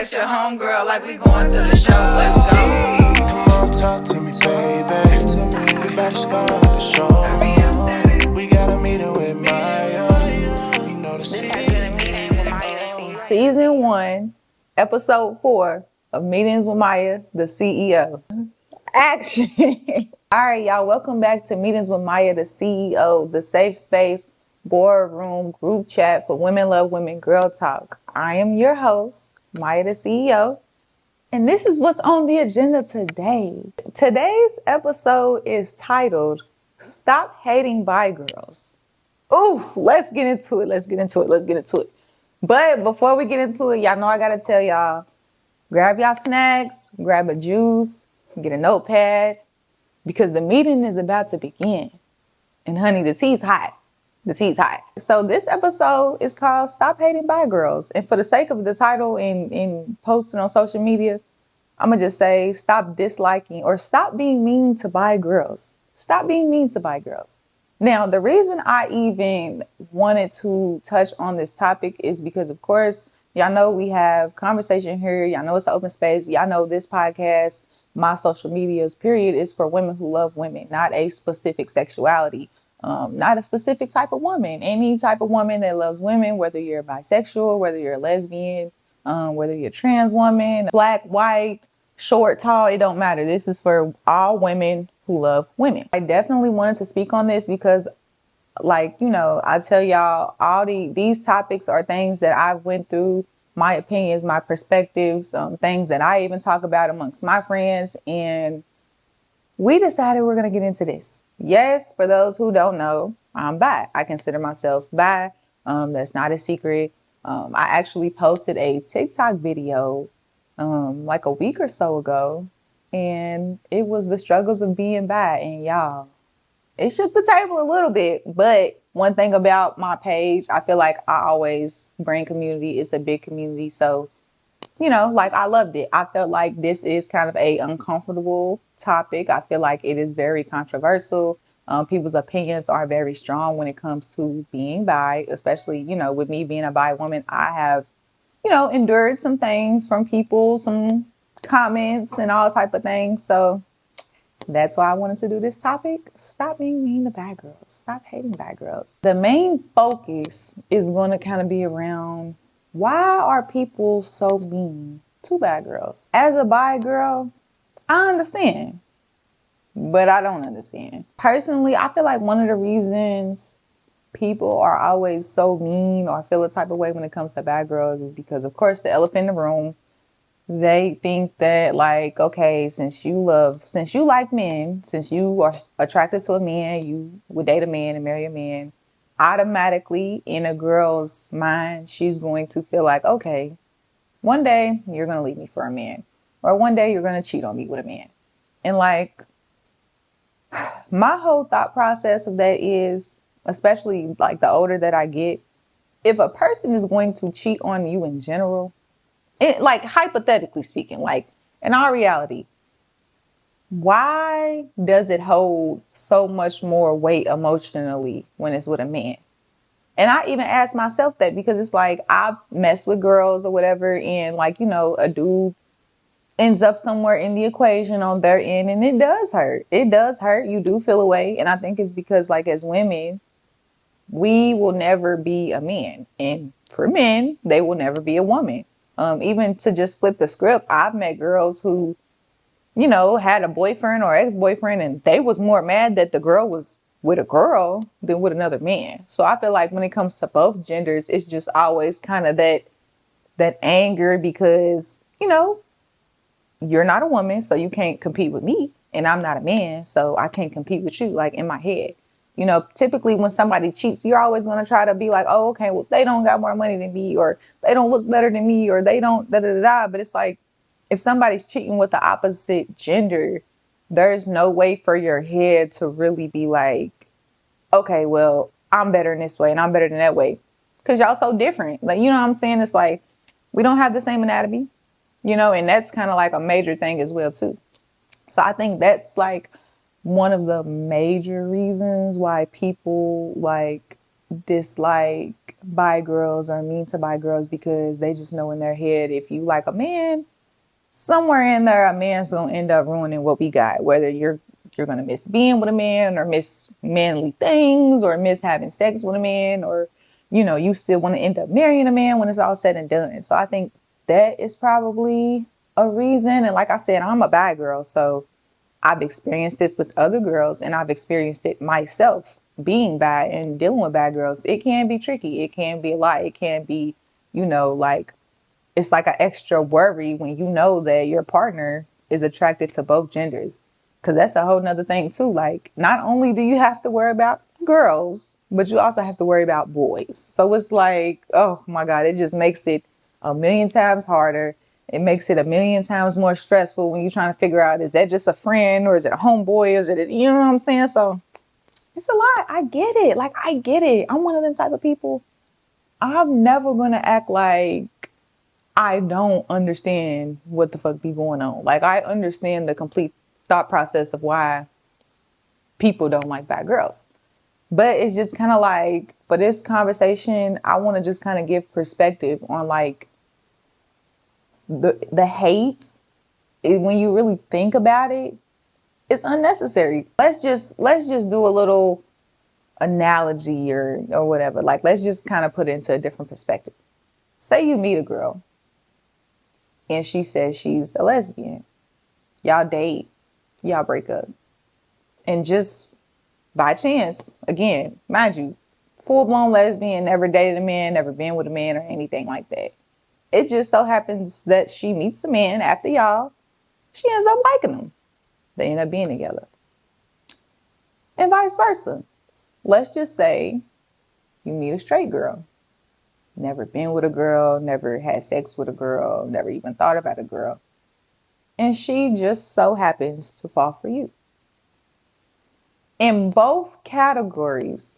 text your homegirl like we going to the show. Let's go. Talk to me, baby. We better start the show. We got a meeting with Maya. You know the This has been a meeting with Maia the CEO. Season 1, Episode 4 of Meetings with Maia the CEO. Action! All right, y'all. Welcome back to Meetings with Maia the CEO, the safe space, boardroom, group chat for women love women girl talk. I am your host, Maia the CEO. And this is what's on the agenda today. Today's episode is titled, Stop Hating Bi Girls. Oof, let's get into it. But before we get into it, y'all know I gotta tell y'all, grab y'all snacks, grab a juice, get a notepad, because the meeting is about to begin. And honey, the tea's hot. So this episode is called Stop Hating Bi Girls. And for the sake of the title and posting on social media, I'm going to just say stop disliking or stop being mean to bi girls. Stop being mean to bi girls. Now, the reason I even wanted to touch on this topic is because, of course, y'all know we have conversation here. Y'all know it's an open space. Y'all know this podcast, my social medias, period, is for women who love women, not a specific sexuality. Not a specific type of woman, any type of woman that loves women, whether you're bisexual, whether you're a lesbian, whether you're a trans woman, black, white, short, tall, it don't matter. This is for all women who love women. I definitely wanted to speak on this because, like, you know, I tell y'all all these topics are things that I've went through, my opinions, my perspectives, things that I even talk about amongst my friends, and we decided we're going to get into this. Yes, for those who don't know, I'm bi. I consider myself bi. That's not a secret. I actually posted a TikTok video like a week or so ago, and it was the struggles of being bi. And y'all, it shook the table a little bit. But one thing about my page, I feel like I always bring community. It's a big community. So, you know, like I loved it. I felt like this is kind of a uncomfortable topic. I feel like it is very controversial. People's opinions are very strong when it comes to being bi, especially, you know, with me being a bi woman, I have, you know, endured some things from people, some comments and all type of things. So that's why I wanted to do this topic. Stop being mean to bi girls. Stop hating bi girls. The main focus is going to kind of be around, why are people so mean to bi girls? As a bi girl, I understand, but I don't understand. Personally, I feel like one of the reasons people are always so mean or feel a type of way when it comes to bi girls is because, of course, the elephant in the room. They think that, like, okay, since you like men, since you are attracted to a man, you would date a man and marry a man, automatically in a girl's mind, she's going to feel like, okay, one day you're going to leave me for a man, or one day you're going to cheat on me with a man. And like, my whole thought process of that is, especially like the older that I get, if a person is going to cheat on you in general, like hypothetically speaking, like in our reality, why does it hold so much more weight emotionally when it's with a man? And I even ask myself that because it's like I've messed with girls or whatever, and like, you know, a dude ends up somewhere in the equation on their end, and it does hurt. It does hurt. You do feel away. And I think it's because, like, as women, we will never be a man. And for men, they will never be a woman. Even to just flip the script, I've met girls who, you know, had a boyfriend or ex-boyfriend, and they was more mad that the girl was with a girl than with another man. So I feel like when it comes to both genders, it's just always kind of that anger because, you know, you're not a woman, so you can't compete with me, and I'm not a man, so I can't compete with you, like in my head. You know, typically when somebody cheats, you're always going to try to be like, oh, okay, well, they don't got more money than me, or they don't look better than me, or they don't da-da-da-da. But it's like, if somebody's cheating with the opposite gender, there's no way for your head to really be like, okay, well, I'm better in this way and I'm better than that way. Because y'all so different. Like, you know what I'm saying? It's like, we don't have the same anatomy, you know, and that's kind of like a major thing as well, too. So I think that's like one of the major reasons why people like dislike bi girls or mean to bi girls because they just know in their head if you like a man, somewhere in there a man's gonna end up ruining what we got. Whether you're gonna miss being with a man or miss manly things or miss having sex with a man or you still want to end up marrying a man when it's all said and done. So I think that is probably a reason. And like I said, I'm a bi girl, so I've experienced this with other girls and I've experienced it myself being bad and dealing with bad girls. It can be tricky. It can be a lot. It can be, like it's like an extra worry when you know that your partner is attracted to both genders. Cause that's a whole nother thing too. Like not only do you have to worry about girls, but you also have to worry about boys. So it's like, oh my God, it just makes it a million times harder. It makes it a million times more stressful when you're trying to figure out, is that just a friend or is it a homeboy or is it, you know what I'm saying? So it's a lot. I get it. Like, I get it. I'm one of them type of people. I'm never going to act like I don't understand what the fuck be going on. Like, I understand the complete thought process of why people don't like bad girls. But it's just kind of like, for this conversation, I want to just kind of give perspective on like the hate. When you really think about it, it's unnecessary. Let's just do a little analogy or whatever. Like, let's just kind of put it into a different perspective. Say you meet a girl and she says she's a lesbian. Y'all date, y'all break up. And just by chance, again, mind you, full-blown lesbian, never dated a man, never been with a man or anything like that. It just so happens that she meets a man after y'all. She ends up liking him. They end up being together. And vice versa. Let's just say you meet a straight girl. Never been with a girl, never had sex with a girl, never even thought about a girl. And she just so happens to fall for you. In both categories,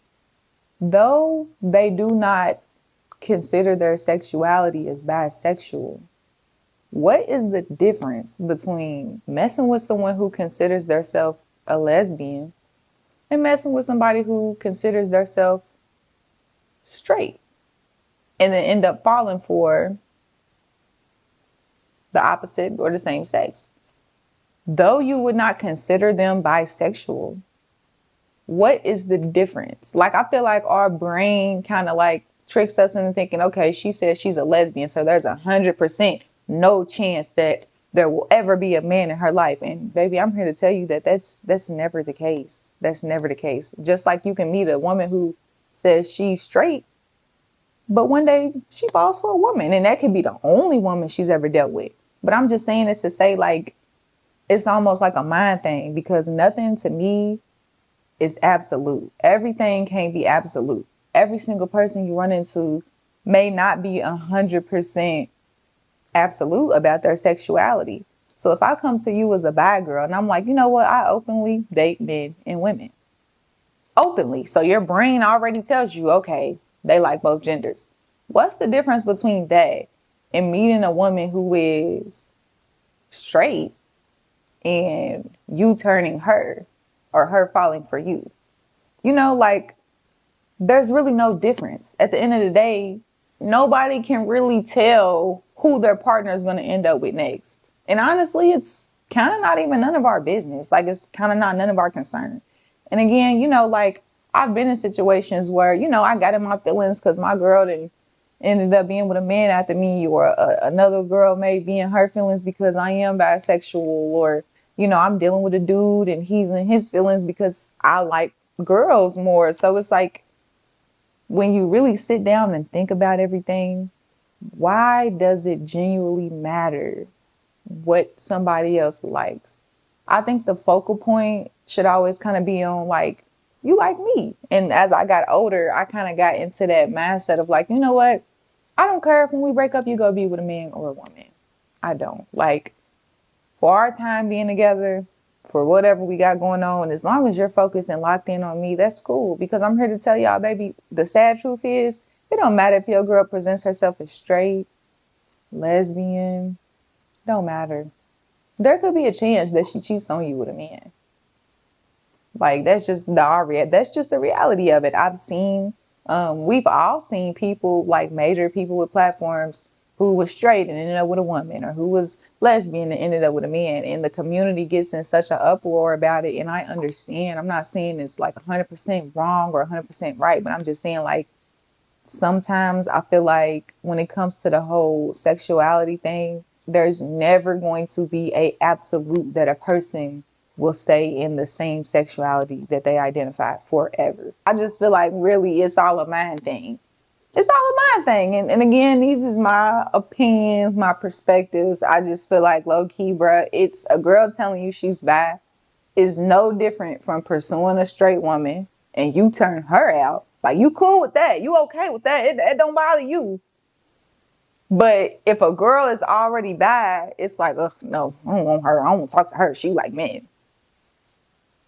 though they do not consider their sexuality as bisexual, what is the difference between messing with someone who considers themselves a lesbian and messing with somebody who considers themselves straight and then end up falling for the opposite or the same sex? Though you would not consider them bisexual, what is the difference? Like, I feel like our brain kind of like tricks us into thinking, okay, she says she's a lesbian, so there's 100% no chance that there will ever be a man in her life. And baby, I'm here to tell you that that's never the case. That's never the case. Just like you can meet a woman who says she's straight, but one day she falls for a woman, and that could be the only woman she's ever dealt with. But I'm just saying this to say, like, it's almost like a mind thing, because nothing to me is absolute. Everything can't be absolute. Every single person you run into may not be 100% absolute about their sexuality. So if I come to you as a bi girl and I'm like, you know what, I openly date men and women. Openly. So your brain already tells you, okay, they like both genders. What's the difference between that and meeting a woman who is straight and you turning her or her falling for you? Like, there's really no difference. At the end of the day, nobody can really tell who their partner is going to end up with next. And honestly, it's kind of not even none of our business. Like, it's kind of not none of our concern. And again, like, I've been in situations where, I got in my feelings because my girl ended up being with a man after me, or another girl may be in her feelings because I am bisexual, or, I'm dealing with a dude and he's in his feelings because I like girls more. So it's like, when you really sit down and think about everything, why does it genuinely matter what somebody else likes? I think the focal point should always kind of be on, like, you like me. And as I got older, I kind of got into that mindset of like, you know what? I don't care if when we break up, you go be with a man or a woman. I don't. Like, for our time being together, for whatever we got going on, as long as you're focused and locked in on me, that's cool. Because I'm here to tell y'all, baby, the sad truth is, it don't matter if your girl presents herself as straight, lesbian, don't matter. There could be a chance that she cheats on you with a man. Like, that's just the reality of it. I've seen We've all seen people, like major people with platforms, who was straight and ended up with a woman, or who was lesbian and ended up with a man. And the community gets in such an uproar about it. And I understand. I'm not saying it's like 100% wrong or 100% right, but I'm just saying, like, sometimes I feel like when it comes to the whole sexuality thing, there's never going to be a absolute that a person will stay in the same sexuality that they identify forever. I just feel like really it's all a mind thing. It's all a mind thing. And again, these is my opinions, my perspectives. I just feel like low key, bruh, it's a girl telling you she's bi is no different from pursuing a straight woman and you turn her out. Like, you cool with that. You okay with that. It don't bother you. But if a girl is already bi, it's like, ugh, no, I don't want her. I don't want to talk to her. She like men.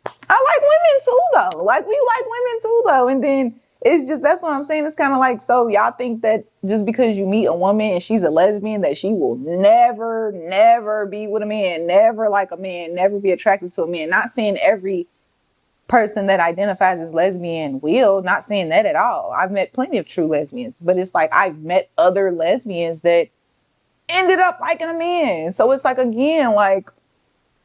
I like women too, though. Like, we like women too, though. And then it's just, that's what I'm saying. It's kind of like, so y'all think that just because you meet a woman and she's a lesbian, that she will never be with a man, never like a man, never be attracted to a man. Not saying every person that identifies as lesbian will, not saying that at all. I've met plenty of true lesbians, but it's like I've met other lesbians that ended up liking a man. So it's like, again, like,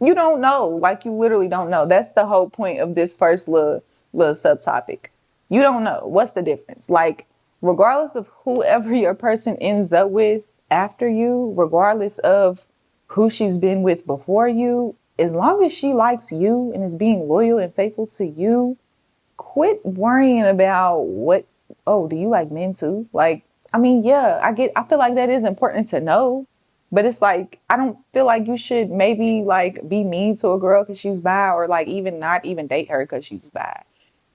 you don't know. Like, you literally don't know. That's the whole point of this first little subtopic. You don't know. What's the difference? Like, regardless of whoever your person ends up with after you, regardless of who she's been with before you, as long as she likes you and is being loyal and faithful to you, quit worrying about do you like men too? Like, I mean, yeah, I feel like that is important to know. But it's like, I don't feel like you should maybe like be mean to a girl because she's bi, or like even not even date her because she's bi.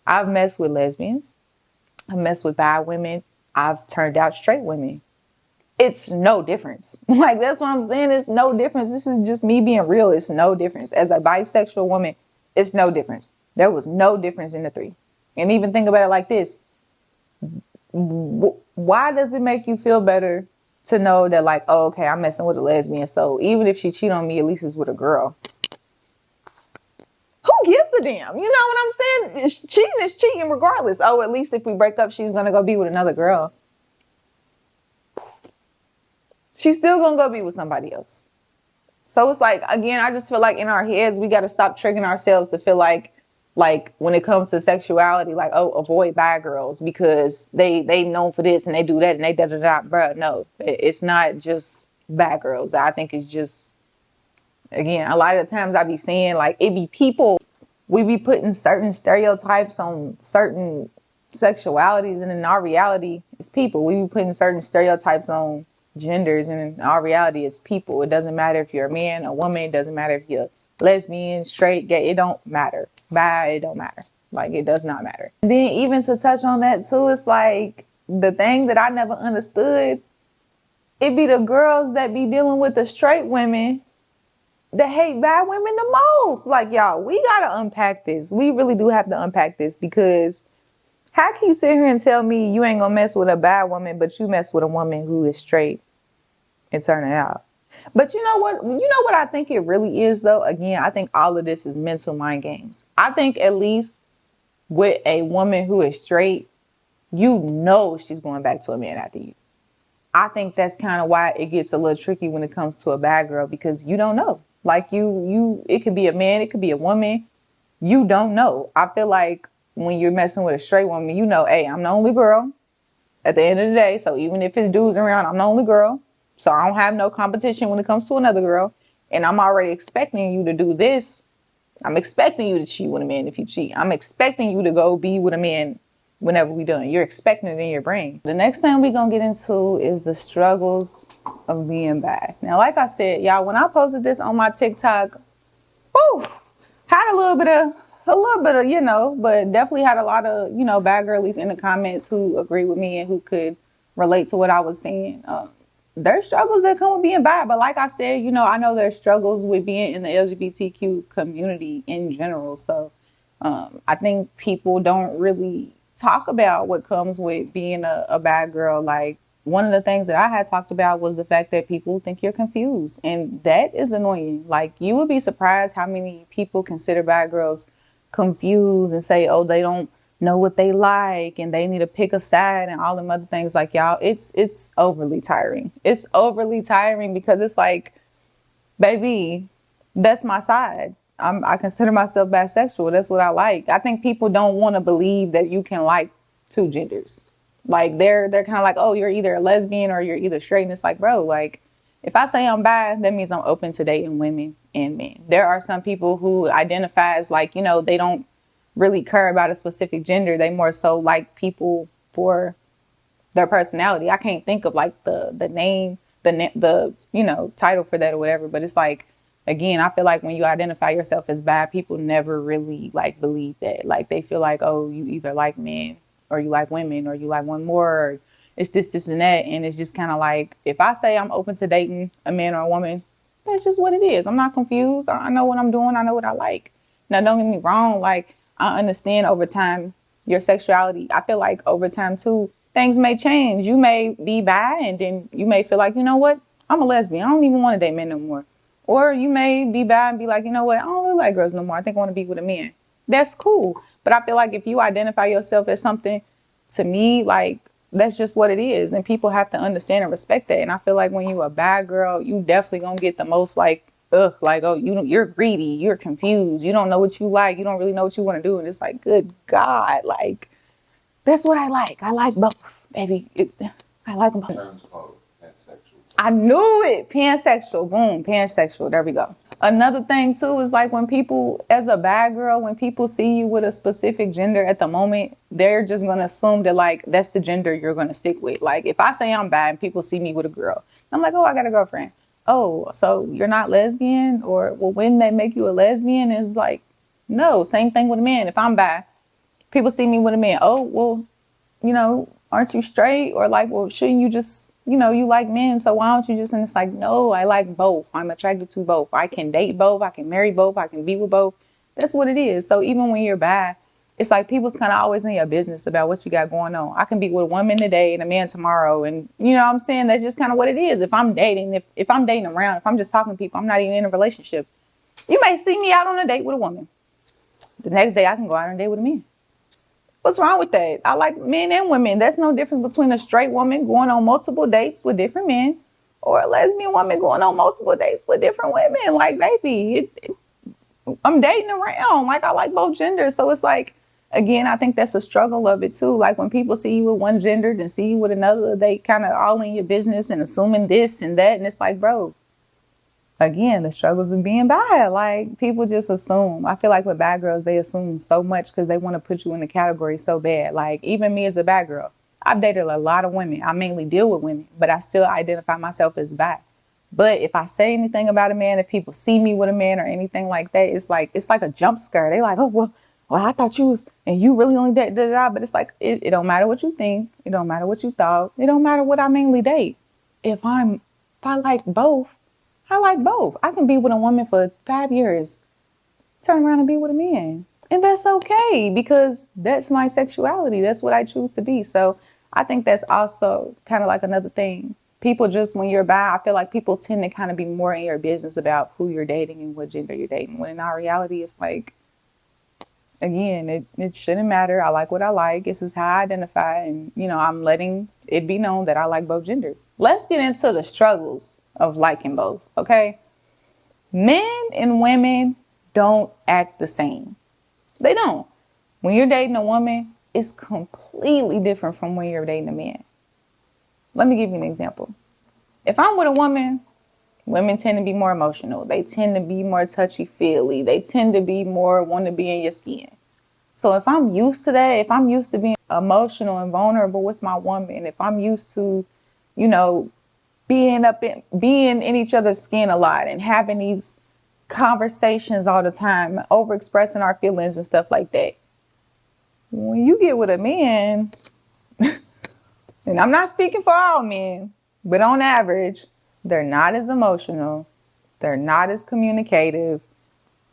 I've messed with lesbians. I've messed with bi women. I've turned out straight women. It's no difference. Like, that's what I'm saying. It's no difference. This is just me being real. It's no difference. As a bisexual woman, it's no difference. There was no difference in the three. And even think about it like this. Why does it make you feel better to know that, like, oh, okay, I'm messing with a lesbian, so even if she cheat on me, at least it's with a girl? Who gives a damn? You know what I'm saying? Cheating is cheating regardless. Oh, at least if we break up, she's going to go be with another girl. She's still going to go be with somebody else. So it's like, again, I just feel like in our heads, we got to stop triggering ourselves to feel like when it comes to sexuality, like, oh, avoid bi girls because they known for this and they do that and they da-da-da. Bruh, no, it's not just bi girls. I think it's just, again, a lot of the times I be saying, like, it be people. We be putting certain stereotypes on certain sexualities, and in our reality, it's people. We be putting certain stereotypes on genders, and in our reality, it's people. It doesn't matter if you're a man, a woman. It doesn't matter if you're lesbian, straight, gay. It don't matter. Bi, it don't matter. Like, it does not matter. And then even to touch on that too, it's like the thing that I never understood. It be the girls that be dealing with the straight women that hate bi women the most. Like, y'all, we gotta unpack this. We really do have to unpack this, because how can you sit here and tell me you ain't gonna mess with a bi woman, but you mess with a woman who is straight and turn it out? But you know what? You know what I think it really is, though? Again, I think all of this is mental mind games. I think at least with a woman who is straight, you know she's going back to a man after you. I think that's kind of why it gets a little tricky when it comes to a bad girl, because you don't know. Like, it could be a man, it could be a woman. You don't know. I feel like when you're messing with a straight woman, you know, hey, I'm the only girl at the end of the day. So even if it's dudes around, I'm the only girl. So I don't have no competition when it comes to another girl. And I'm already expecting you to do this. I'm expecting you to cheat with a man if you cheat. I'm expecting you to go be with a man whenever we done. You're expecting it in your brain. The next thing we're going to get into is the struggles of being bi. Now, like I said, y'all, when I posted this on my TikTok, had a little bit of, you know, but definitely had a lot of, you know, bad girlies in the comments who agree with me and who could relate to what I was saying. There's struggles that come with being bi, but like I said, you know, I know there's struggles with being in the LGBTQ community in general. So I think people don't really talk about what comes with being a bad girl. Like, one of the things that I had talked about was the fact that people think you're confused, and that is annoying. Like, you would be surprised how many people consider bad girls confused and say, oh, they don't know what they like and they need to pick a side and all them other things. Like, y'all, it's overly tiring. It's overly tiring because it's like, baby, that's my side. I consider myself bisexual. That's what I like. I think people don't want to believe that you can like two genders. Like they're kind of like, oh, you're either a lesbian or you're either straight. And it's like, bro, like if I say I'm bi, that means I'm open to dating women and men. There are some people who identify as like, you know, they don't really care about a specific gender. They more so like people for their personality. I can't think of like the name, the you know, title for that or whatever. But it's like, again, I feel like when you identify yourself as bi, people never really like believe that. Like they feel like, oh, you either like men or you like women or you like one more. Or it's this, and that. And it's just kind of like, if I say I'm open to dating a man or a woman, that's just what it is. I'm not confused. I know what I'm doing. I know what I like. Now, don't get me wrong. Like, I understand over time your sexuality. I feel like over time, too, things may change. You may be bi and then you may feel like, you know what? I'm a lesbian. I don't even want to date men no more. Or you may be bi and be like, you know what? I don't really like girls no more. I think I want to be with a man. That's cool. But I feel like if you identify yourself as something, to me, like, that's just what it is. And people have to understand and respect that. And I feel like when you a bad girl, you definitely going to get the most like, ugh, like, oh, you're greedy. You're confused. You don't know what you like. You don't really know what you want to do. And it's like, good God, like, that's what I like. I like both, baby. I like them both. Terms called pansexual. I knew it. Pansexual. Boom. Pansexual. There we go. Another thing, too, is like when people, as a bad girl, when people see you with a specific gender at the moment, they're just going to assume that, like, that's the gender you're going to stick with. Like, if I say I'm bad and people see me with a girl, I'm like, oh, I got a girlfriend. Oh, so you're not lesbian? Or, well, when they make you a lesbian, it's like, no, same thing with a man. If I'm bi, people see me with a man. Oh, well, you know, aren't you straight? Or like, well, shouldn't you just, you know, you like men, so why don't you just, and it's like, no, I like both. I'm attracted to both. I can date both. I can marry both. I can be with both. That's what it is. So even when you're bi, it's like people's kind of always in your business about what you got going on. I can be with a woman today and a man tomorrow. And you know what I'm saying? That's just kind of what it is. If I'm dating, if I'm dating around, if I'm just talking to people, I'm not even in a relationship. You may see me out on a date with a woman. The next day I can go out on a date with a man. What's wrong with that? I like men and women. There's no difference between a straight woman going on multiple dates with different men or a lesbian woman going on multiple dates with different women. Like, baby, I'm dating around. Like, I like both genders. So it's like, again, I think that's a struggle of it too. Like when people see you with one gender and see you with another, they kind of all in your business and assuming this and that. And it's like, bro, again, the struggles of being bad. Like people just assume. I feel like with bad girls, they assume so much because they want to put you in the category so bad. Like even me as a bad girl, I've dated a lot of women. I mainly deal with women, but I still identify myself as bi. But if I say anything about a man, if people see me with a man or anything like that, it's like a jump scare. They like, oh, well, I thought you was, and you really only date, da, da, da. But it's like, it don't matter what you think. It don't matter what you thought. It don't matter what I mainly date. If I like both, I like both. I can be with a woman for 5 years, turn around and be with a man. And that's okay because that's my sexuality. That's what I choose to be. So I think that's also kind of like another thing. People just, when you're bi, I feel like people tend to kind of be more in your business about who you're dating and what gender you're dating. When in our reality, it's like, again, it shouldn't matter. I like what I like. This is how I identify. And, you know, I'm letting it be known that I like both genders. Let's get into the struggles of liking both, okay? Men and women don't act the same. They don't. When you're dating a woman, it's completely different from when you're dating a man. Let me give you an example. If I'm with a woman, women tend to be more emotional. They tend to be more touchy-feely. They tend to be more want to be in your skin. So if I'm used to that, if I'm used to being emotional and vulnerable with my woman, if I'm used to, you know, being in each other's skin a lot and having these conversations all the time, overexpressing our feelings and stuff like that. When you get with a man, and I'm not speaking for all men, but on average, they're not as emotional. They're not as communicative.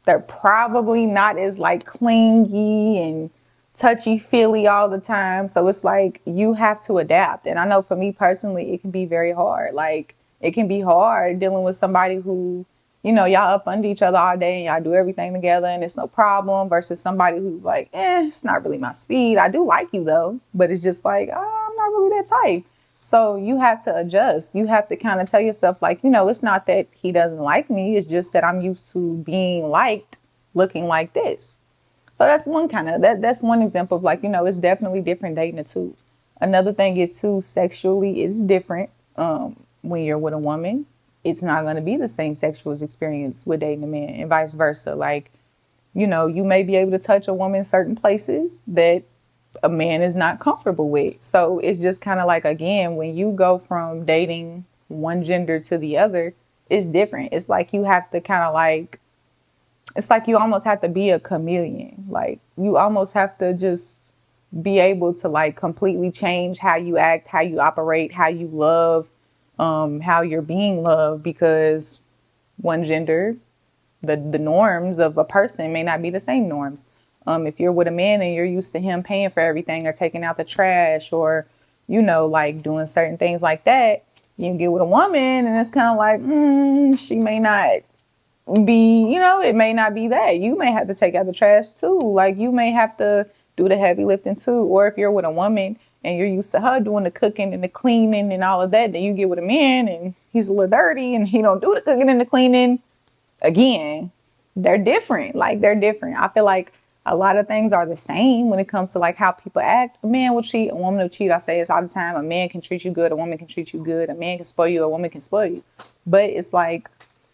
They're probably not as like clingy and touchy-feely all the time. So it's like you have to adapt. And I know for me personally, it can be very hard. Like it can be hard dealing with somebody who y'all up under each other all day and y'all do everything together and it's no problem versus somebody who's like, it's not really my speed. I do like you though, but it's just like, I'm not really that type. So you have to adjust. You have to kind of tell yourself like, it's not that he doesn't like me. It's just that I'm used to being liked looking like this. So that's one that's one example of like, it's definitely different dating a two. Another thing is too, sexually it's different. When you're with a woman, it's not going to be the same sexual experience with dating a man and vice versa. Like, you may be able to touch a woman in certain places that a man is not comfortable with. So it's just kind of like, again, when you go from dating one gender to the other, it's different. It's like you have to kind of like, it's like you almost have to be a chameleon. Like you almost have to just be able to like completely change how you act, how you operate, how you love, how you're being loved, because one gender, the norms of a person may not be the same norms. If you're with a man and you're used to him paying for everything or taking out the trash or, like doing certain things like that, you can get with a woman and it's kind of like, she may not be, it may not be that. You may have to take out the trash too. Like you may have to do the heavy lifting too. Or if you're with a woman and you're used to her doing the cooking and the cleaning and all of that, then you get with a man and he's a little dirty and he don't do the cooking and the cleaning. Again, they're different. Like they're different. I feel like a lot of things are the same when it comes to like how people act. A man will cheat, a woman will cheat. I say this all the time. A man can treat you good, a woman can treat you good. A man can spoil you, a woman can spoil you. But it's like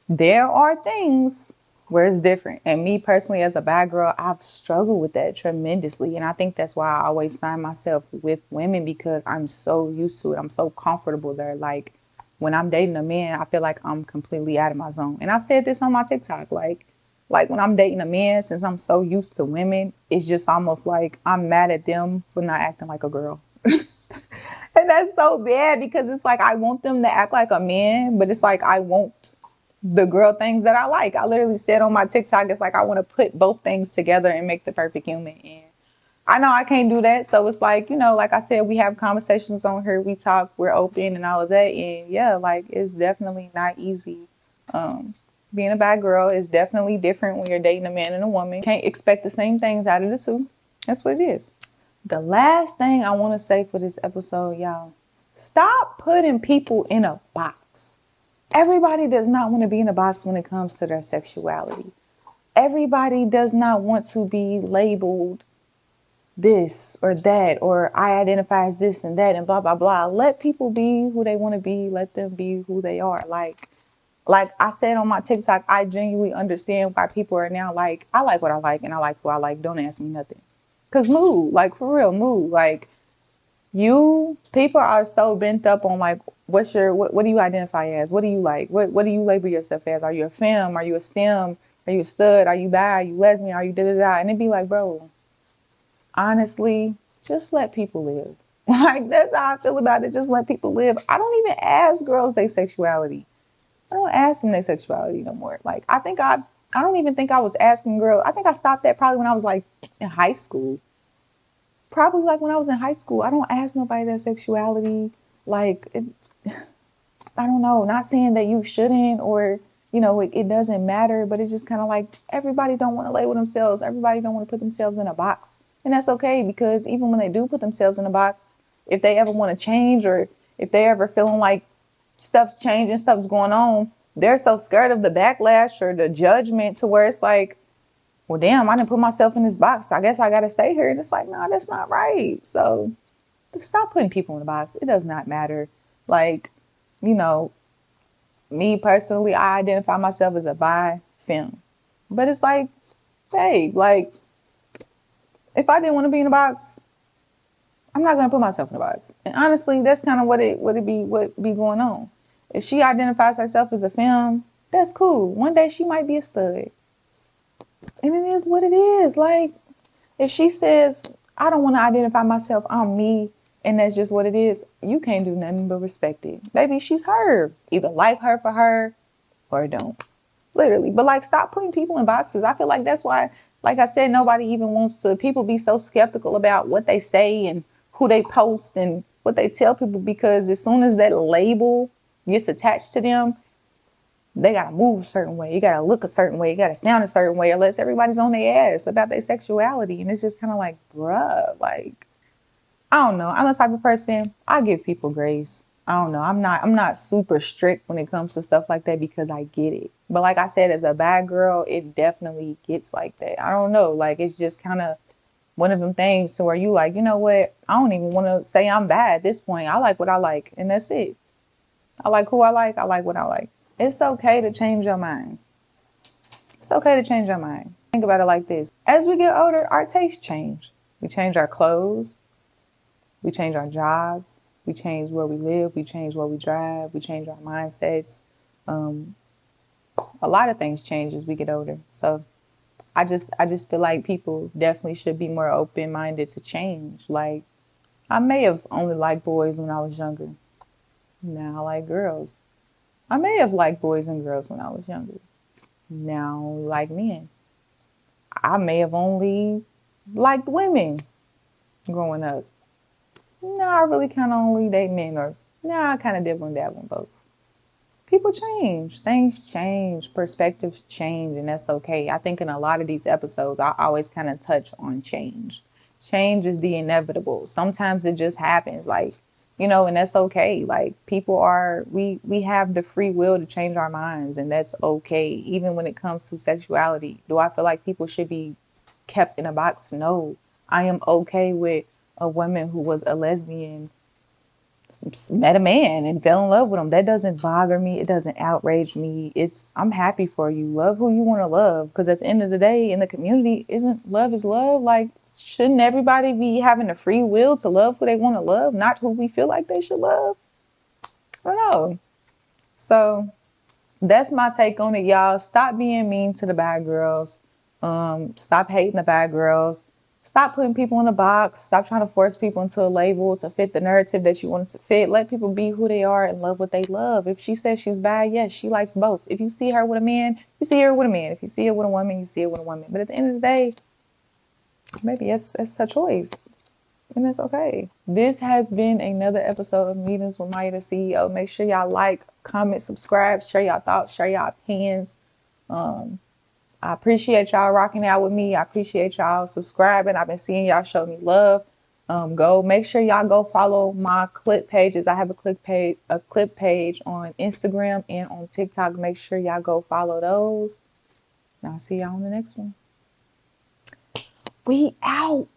there are things where it's different. And me personally, as a bad girl, I've struggled with that tremendously. And I think that's why I always find myself with women, because I'm so used to it. I'm so comfortable there. Like when I'm dating a man, I feel like I'm completely out of my zone. And I've said this on my TikTok, like when I'm dating a man, since I'm so used to women, it's just almost like I'm mad at them for not acting like a girl. And that's so bad, because it's like I want them to act like a man, but it's like I want the girl things that I like. I literally said on my TikTok, it's like I want to put both things together and make the perfect human. And I know I can't do that. So it's like, like I said, we have conversations on here. We talk, we're open and all of that. And yeah, like it's definitely not easy. Being a bad girl is definitely different when you're dating a man and a woman. Can't expect the same things out of the two. That's what it is. The last thing I want to say for this episode, y'all, stop putting people in a box. Everybody does not want to be in a box when it comes to their sexuality. Everybody does not want to be labeled this or that, or I identify as this and that and blah, blah, blah. Let people be who they want to be. Let them be who they are. Like I said on my TikTok, I genuinely understand why people are now like, I like what I like and I like who I like. Don't ask me nothing. Cause move, like for real, move. Like people are so bent up on like, what do you identify as? What do you like? What do you label yourself as? Are you a femme? Are you a STEM? Are you a stud? Are you bi? Are you lesbian? Are you da-da-da? And it'd be like, bro, honestly, just let people live. Like, that's how I feel about it. Just let people live. I don't even ask girls their sexuality. I don't ask them their sexuality no more. Like, I don't even think I was asking girls. I think I stopped that probably when I was like in high school. Probably like when I was in high school. I don't ask nobody their sexuality. Like, I don't know. Not saying that you shouldn't or, it doesn't matter. But it's just kind of like everybody don't want to label themselves. Everybody don't want to put themselves in a box. And that's okay, because even when they do put themselves in a box, if they ever want to change or if they ever feeling like stuff's changing, stuff's going on, they're so scared of the backlash or the judgment to where it's like, well, damn, I didn't put myself in this box. I guess I got to stay here. And it's like, no, that's not right. So stop putting people in a box. It does not matter. Like, me personally, I identify myself as a bi femme. But it's like, babe, like, if I didn't want to be in a box, I'm not going to put myself in a box. And honestly, that's kind of what be going on. If she identifies herself as a femme, that's cool. One day she might be a stud. And it is what it is. Like, if she says, I don't want to identify myself, I'm me, and that's just what it is, you can't do nothing but respect it. Baby, she's her. Either like her for her or don't. Literally. But like, stop putting people in boxes. I feel like that's why, like I said, nobody even wants to, people be so skeptical about what they say and who they post and what they tell people, because as soon as that label gets attached to them, they gotta move a certain way, you gotta look a certain way, you gotta sound a certain way, unless everybody's on their ass about their sexuality. And it's just kind of like, bruh, like, I don't know. I'm the type of person, I give people grace. I don't know. I'm not super strict when it comes to stuff like that because I get it. But like I said, as a bad girl, it definitely gets like that. I don't know. Like, it's just kind of one of them things to where you like, you know what? I don't even want to say I'm bad at this point. I like what I like, and that's it. I like who I like. I like what I like. It's okay to change your mind. It's okay to change your mind. Think about it like this. As we get older, our tastes change. We change our clothes. We change our jobs. We change where we live. We change what we drive. We change our mindsets. A lot of things change as we get older. So I just feel like people definitely should be more open-minded to change. Like, I may have only liked boys when I was younger. Now I like girls. I may have liked boys and girls when I was younger. Now I only like men. I may have only liked women growing up. No, I really kind of only date men, or no, I kind of dibble and dabble in both. People change, things change, perspectives change, and that's okay. I think in a lot of these episodes, I always kind of touch on change. Change is the inevitable. Sometimes it just happens, like, and that's okay. Like, we have the free will to change our minds, and that's okay. Even when it comes to sexuality, do I feel like people should be kept in a box? No. I am okay with a woman who was a lesbian met a man and fell in love with him. That doesn't bother me. It doesn't outrage me. I'm happy for you. Love who you want to love. Because at the end of the day, in the community, isn't love is love? Like, shouldn't everybody be having the free will to love who they want to love, not who we feel like they should love? I don't know. So that's my take on it, y'all. Stop being mean to the bad girls. Stop hating the bad girls. Stop putting people in a box. Stop trying to force people into a label to fit the narrative that you want to fit. Let people be who they are and love what they love. If she says she's bad, yes, she likes both. If you see her with a man, you see her with a man. If you see her with a woman, you see her with a woman. But at the end of the day, maybe it's her choice. And it's okay. This has been another episode of Meetings with Maia The CEO. Make sure y'all like, comment, subscribe, share y'all thoughts, share y'all opinions. I appreciate y'all rocking out with me. I appreciate y'all subscribing. I've been seeing y'all show me love. Go make sure y'all go follow my clip pages. I have a clip page on Instagram and on TikTok. Make sure y'all go follow those. And I'll see y'all on the next one. We out.